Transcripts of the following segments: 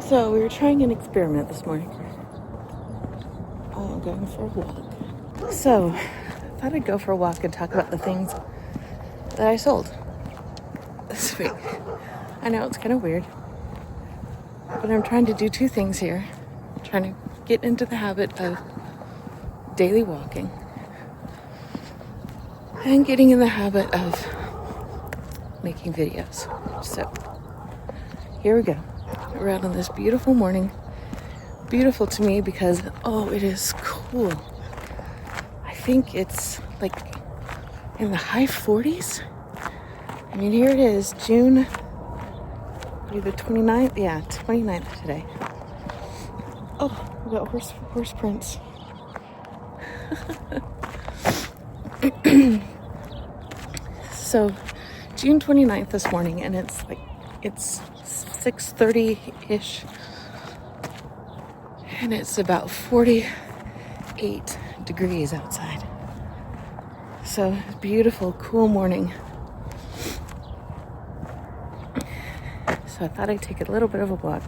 So we were trying an experiment this morning. I am going for a walk. So I thought I'd go for a walk and talk about the things that I sold this week. I know it's kind of weird, but I'm trying to do two things here. I'm trying to get into the habit of daily walking and getting in the habit of making videos. So here we go. We're out on this beautiful morning. Beautiful to me because, it is cool. I think it's like in the high 40s. I mean, here it is, June, either 29th? Yeah, 29th today. Oh, we got horse prints. So, June 29th this morning, and it's 6:30-ish. And it's about 48 degrees outside. So, beautiful, cool morning. So I thought I'd take a little bit of a walk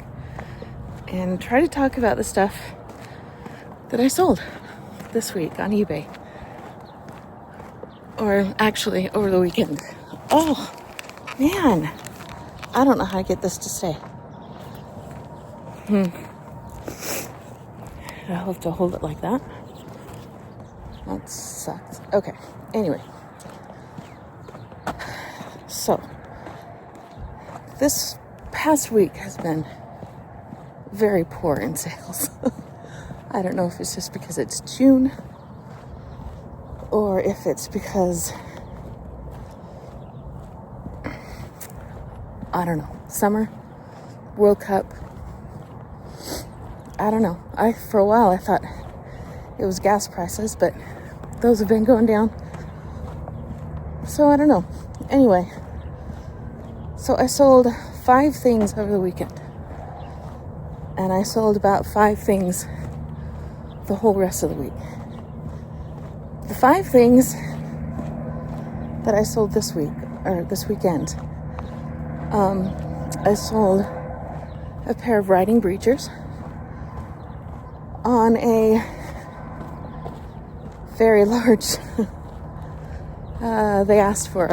and try to talk about the stuff that I sold this week on eBay. Or actually, over the weekend. Oh, man. I don't know how to get this to stay. I'll have to hold it like that. That sucks. Okay. Anyway. So, this past week has been very poor in sales. I don't know if it's just because it's June or if it's because, I don't know, summer, World Cup. I don't know. For a while I thought it was gas prices, but those have been going down. So I don't know. Anyway, so I sold 5 things over the weekend. And I sold about 5 things the whole rest of the week. The 5 things that I sold this week, or this weekend, I sold a pair of riding breechers on a very large, they asked for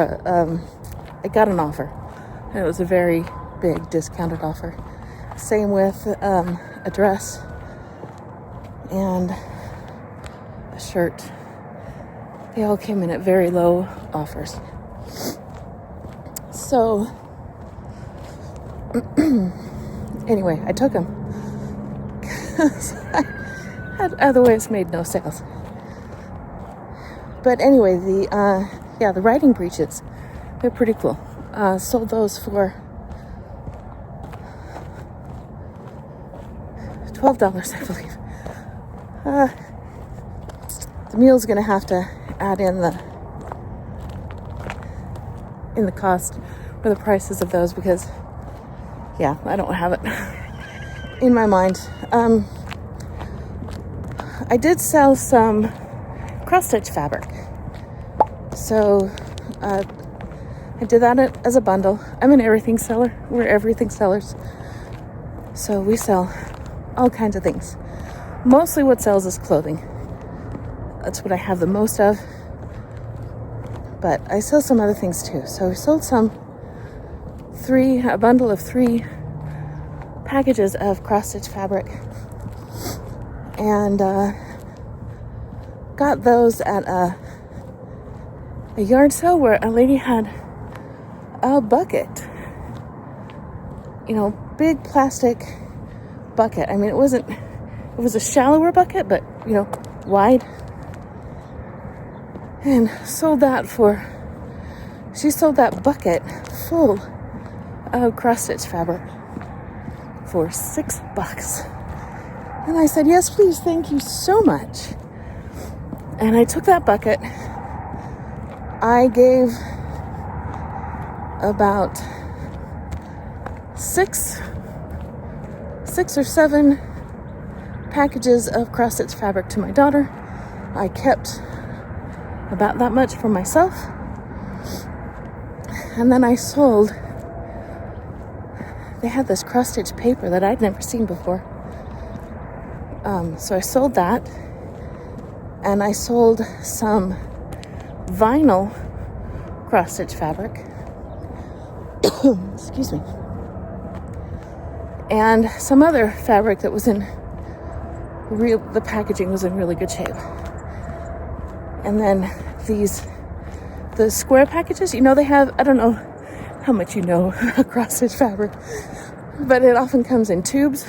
I got an offer, and it was a very big discounted offer. Same with a dress and a shirt. They all came in at very low offers. So, anyway, I took them. I had otherwise made no sales. But anyway, the riding breeches, they're pretty cool. Sold those for $12, I believe. The mule's gonna have to add in the cost or the prices of those because, I don't have it in my mind. I did sell some cross-stitch fabric. So, I did that as a bundle. I'm an everything seller. We're everything sellers. So we sell all kinds of things. Mostly what sells is clothing. That's what I have the most of. But I sell some other things too. So we sold a bundle of 3 packages of cross-stitch fabric. And got those at a yard sale where a lady had a bucket. Big plastic bucket. I mean, it was a shallower bucket, but, wide. And she sold that bucket full of cross-stitch fabric for $6. And I said, yes, please, thank you so much. And I took that bucket. I gave about 6 or 7 packages of cross-stitch fabric to my daughter. I kept about that much for myself. And then I sold they had this cross-stitch paper that I'd never seen before. So I sold that, and I sold some vinyl cross-stitch fabric. Excuse me. And some other fabric that was in the packaging was in really good shape. And then the square packages, they have, I don't know how much you know about cross-stitch fabric, but it often comes in tubes,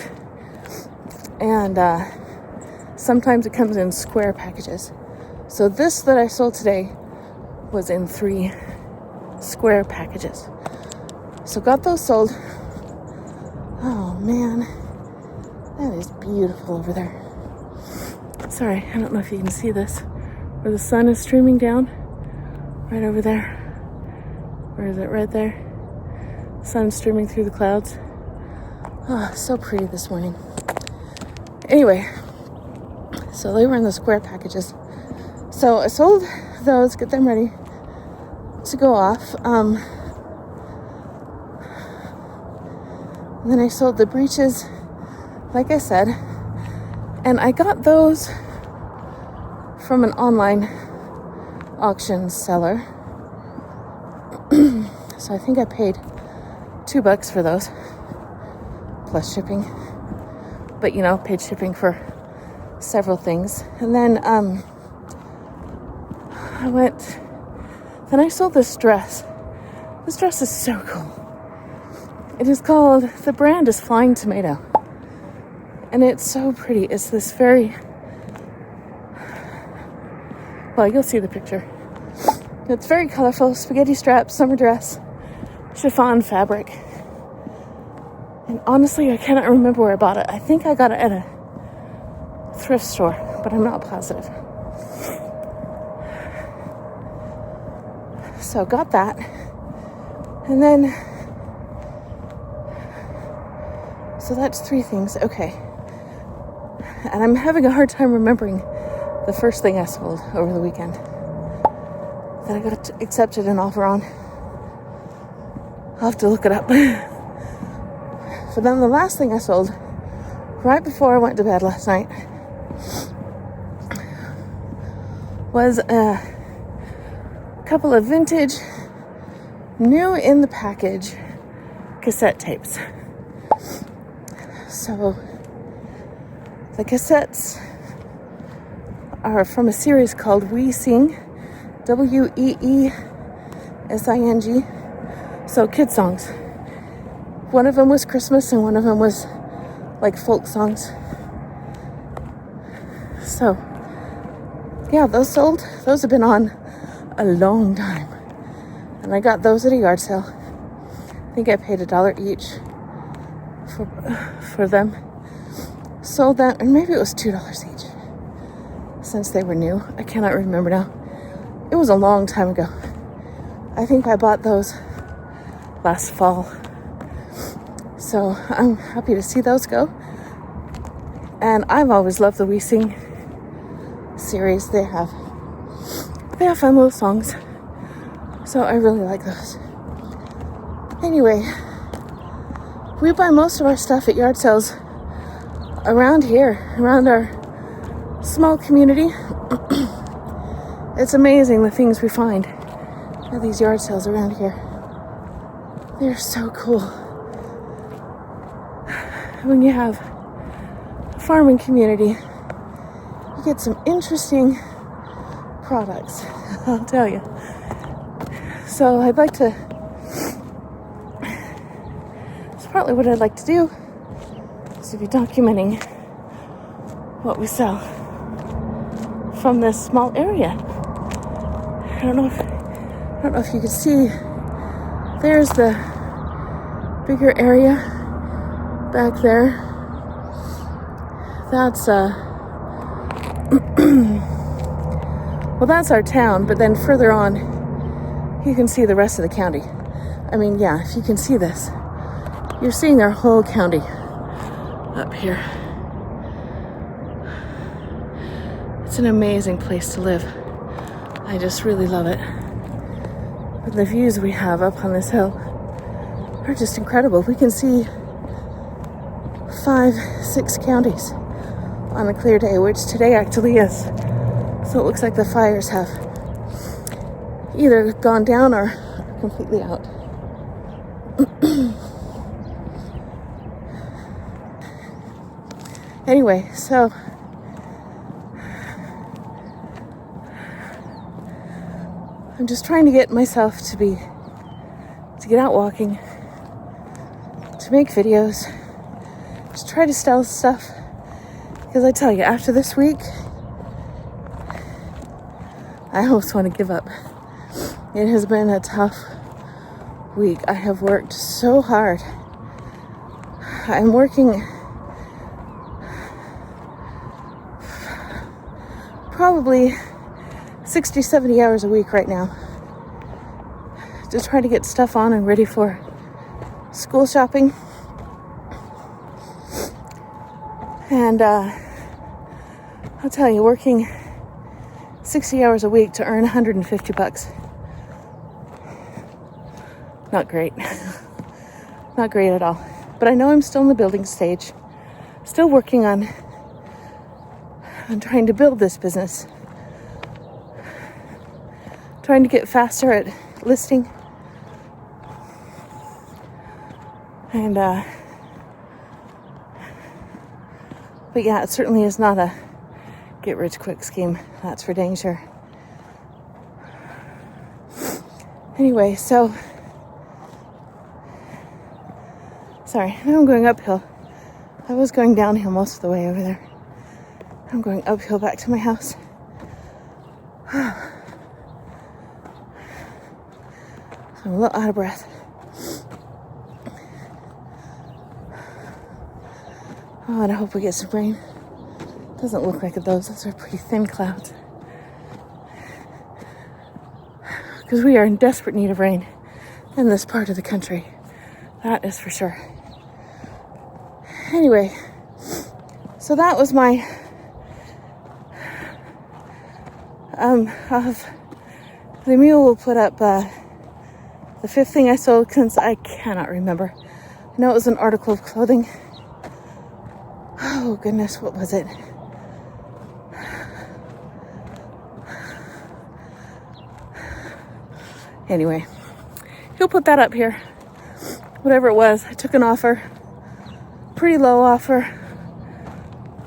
and sometimes it comes in square packages. So this that I sold today was in 3 square packages. So got those sold. Oh man, that is beautiful over there. Sorry, I don't know if you can see this, where the sun is streaming down, right over there. Where is it? Right there. Sun streaming through the clouds. Oh, so pretty this morning. Anyway, so they were in the square packages. So I sold those, get them ready to go off. And then I sold the breeches, like I said, and I got those from an online auction seller. So I think I paid $2 for those, plus shipping. But paid shipping for several things. And then I sold this dress. This dress is so cool. It is called, the brand is Flying Tomato. And it's so pretty. It's this well, you'll see the picture. It's very colorful, spaghetti strap, summer dress, chiffon fabric. And honestly, I cannot remember where I bought it. I think I got it at a thrift store, but I'm not positive. So got that. And then, so that's 3 things. Okay. And I'm having a hard time remembering the first thing I sold over the weekend that I got accepted an offer on. I'll have to look it up. So then the last thing I sold right before I went to bed last night was a couple of vintage, new in the package cassette tapes. So the cassettes are from a series called We Sing, WEESING, so kid songs. One of them was Christmas and one of them was like folk songs. So yeah, those sold. Those have been on a long time. And I got those at a yard sale. I think I paid $1 each for them. Sold that, and maybe it was $2 each, since they were new. I cannot remember now. It was a long time ago. I think I bought those last fall. So I'm happy to see those go. And I've always loved the We Sing series. They have fun little songs. So I really like those. Anyway, we buy most of our stuff at yard sales around here, around our small community. It's amazing the things we find at these yard sales around here. They're so cool. When you have a farming community, you get some interesting products, I'll tell you. So I'd like to, it's partly what I'd like to do, is to be documenting what we sell from this small area. I don't know if you can see, there's the bigger area back there. That's well, that's our town, but then further on you can see the rest of the county. I mean, yeah, if you can see this, you're seeing our whole county up here. It's an amazing place to live. I just really love it. But the views we have up on this hill are just incredible. We can see 5, 6 counties on a clear day, which today actually is. So it looks like the fires have either gone down or completely out. Anyway, so I'm just trying to get myself to get out walking, to make videos, just try to sell stuff. Because I tell you, after this week, I almost want to give up. It has been a tough week. I have worked so hard. I'm working probably 60, 70 hours a week right now. Just trying to get stuff on and ready for school shopping. And I'll tell you, working 60 hours a week to earn $150. Not great. Not great at all. But I know I'm still in the building stage. Still working on trying to build this business. Trying to get faster at listing. And but yeah, it certainly is not a get rich quick scheme. That's for dang sure. Anyway, so sorry, now I'm going uphill. I was going downhill most of the way over there. I'm going uphill back to my house. So I'm a little out of breath. Oh, and I hope we get some rain. Doesn't look like it though. Those are pretty thin clouds. Because we are in desperate need of rain in this part of the country. That is for sure. Anyway, so that was my the mule will put up the 5th thing I sold since I cannot remember. I know it was an article of clothing. Oh goodness, what was it? Anyway, he'll put that up here. Whatever it was, I took an offer, pretty low offer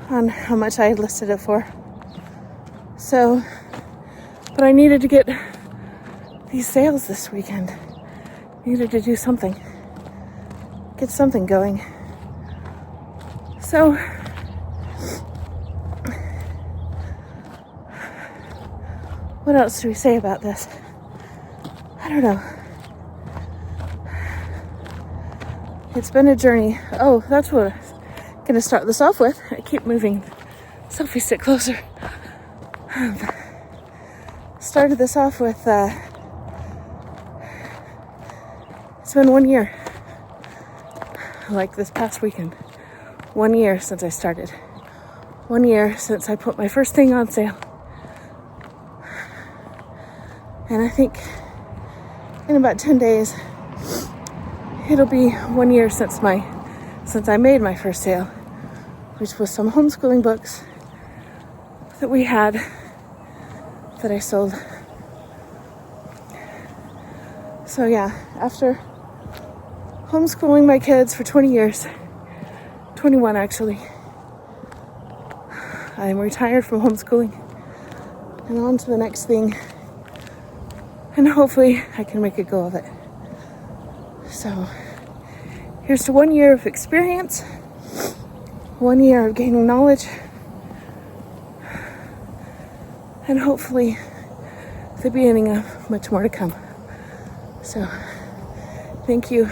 on how much I had listed it for. So, but I needed to get these sales this weekend. Needed to do something. Get something going. So, what else do we say about this? I don't know. It's been a journey. Oh, that's what I'm going to start this off with. I keep moving. Sophie, sit closer. Started this off with, it's been 1 year. Like this past weekend. 1 year since I started. 1 year since I put my first thing on sale. And I think in about 10 days, it'll be 1 year since I made my first sale, which was some homeschooling books that we had that I sold. So yeah, after homeschooling my kids for 20 years, 21 actually, I'm retired from homeschooling and on to the next thing. And hopefully I can make a go of it. So here's to 1 year of experience, 1 year of gaining knowledge, and hopefully the beginning of much more to come. So thank you.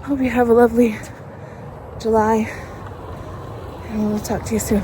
Hope you have a lovely July, and we'll talk to you soon.